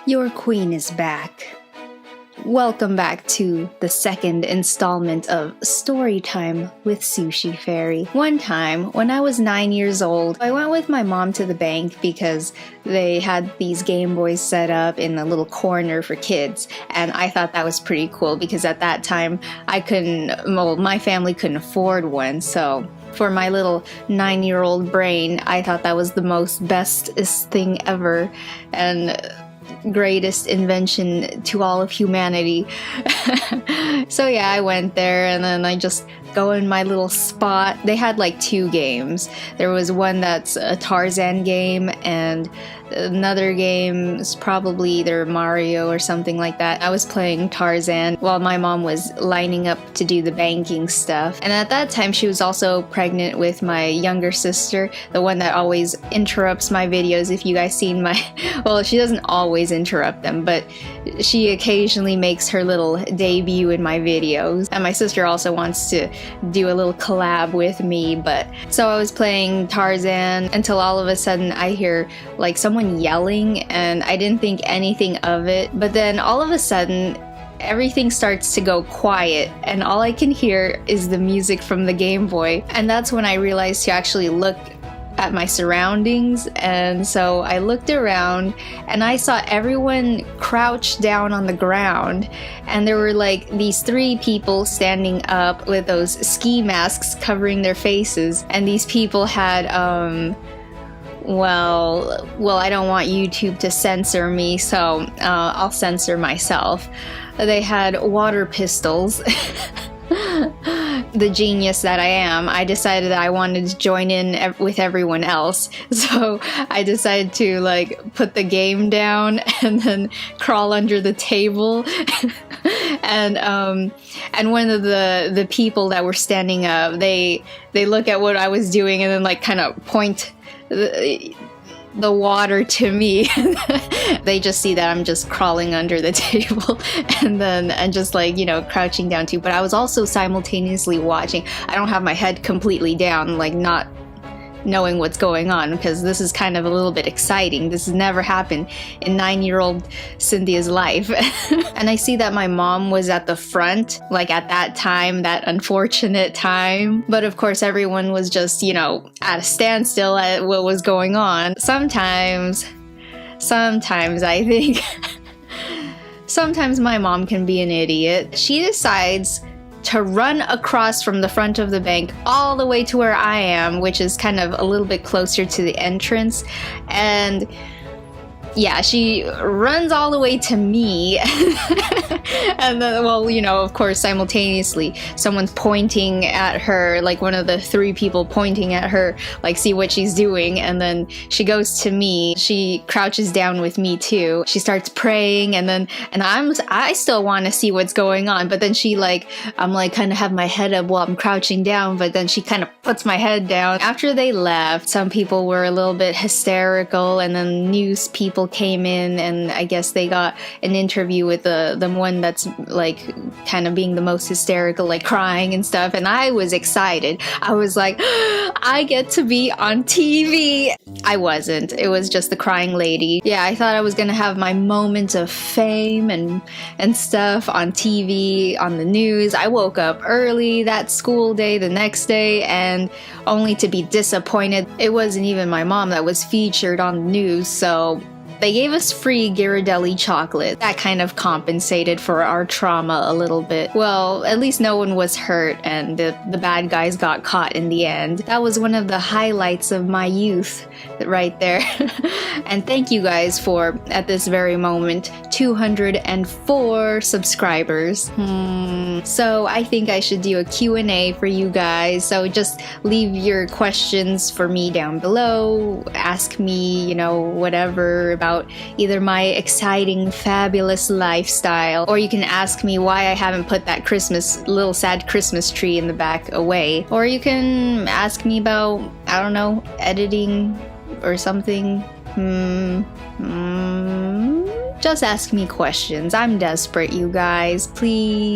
Your queen is back. Welcome back to the second installment of Storytime with SushiFairy. One time, when I was 9 years old, I went with my mom to the bank because they had these Game Boys set up in a little corner for kids, and I thought that was pretty cool because at that time, my family couldn't afford one, so for my little 9-year-old brain, I thought that was the most bestest thing ever, and greatest invention to all of humanity. So yeah, I went there and then I just go in my little spot. They had like 2 games. There was one that's a Tarzan game and another game is probably either Mario or something like that. I was playing Tarzan while my mom was lining up to do the banking stuff. And at that time, she was also pregnant with my younger sister, the one that always interrupts my videos. If you guys seen my, well, she doesn't always interrupt them, but she occasionally makes her little debut in my videos. And my sister also wants to do a little collab with me, but so I was playing Tarzan until all of a sudden I hear like someone yelling, and I didn't think anything of it, but then all of a sudden everything starts to go quiet and all I can hear is the music from the Game Boy, and that's when I realized to actually look at my surroundings. And so I looked around and I saw everyone crouched down on the ground, and there were like these 3 people standing up with those ski masks covering their faces, and these people had well, I don't want YouTube to censor me, so I'll censor myself. They had water pistols. The genius that I am, I decided that I wanted to join in with everyone else. So I decided to like put the game down and then crawl under the table. And one of the people that were standing up, they look at what I was doing and then like kind of point the water to me. They just see that I'm just crawling under the table and just like, you know, crouching down too. But I was also simultaneously watching. I don't have my head completely down, like not knowing what's going on, because this is kind of a little bit exciting. This has never happened in 9-year-old Cynthia's life. And I see that my mom was at the front, like at that time, that unfortunate time. But of course, everyone was just, you know, at a standstill at what was going on. Sometimes I think, sometimes my mom can be an idiot. She decides to run across from the front of the bank all the way to where I am, which is kind of a little bit closer to the entrance. And yeah, she runs all the way to me. And then, well, you know, of course, simultaneously, someone's pointing at her, like one of the 3 people pointing at her, like, see what she's doing. And then she goes to me. She crouches down with me too. She starts praying, and I still want to see what's going on. But then I'm like kind of have my head up while I'm crouching down, but then she kind of puts my head down. After they left, some people were a little bit hysterical, and then news people came in, and I guess they got an interview with the one that's like kind of being the most hysterical, like crying and stuff, and I was excited. I was like, I get to be on TV. I wasn't. It was just the crying lady. Yeah, I thought I was gonna have my moment of fame and stuff on TV, on the news. I woke up early that school day, the next day, and only to be disappointed. It wasn't even my mom that was featured on the news, so they gave us free Ghirardelli chocolate. That kind of compensated for our trauma a little bit. Well, at least no one was hurt, and the bad guys got caught in the end. That was one of the highlights of my youth right there. And thank you guys for, at this very moment, 204 subscribers. So I think I should do a Q&A for you guys. So just leave your questions for me down below. Ask me, you know, whatever about either my exciting, fabulous lifestyle, or you can ask me why I haven't put that little sad Christmas tree in the back away. Or you can ask me about, I don't know, editing or something. Just ask me questions. I'm desperate, you guys. Please.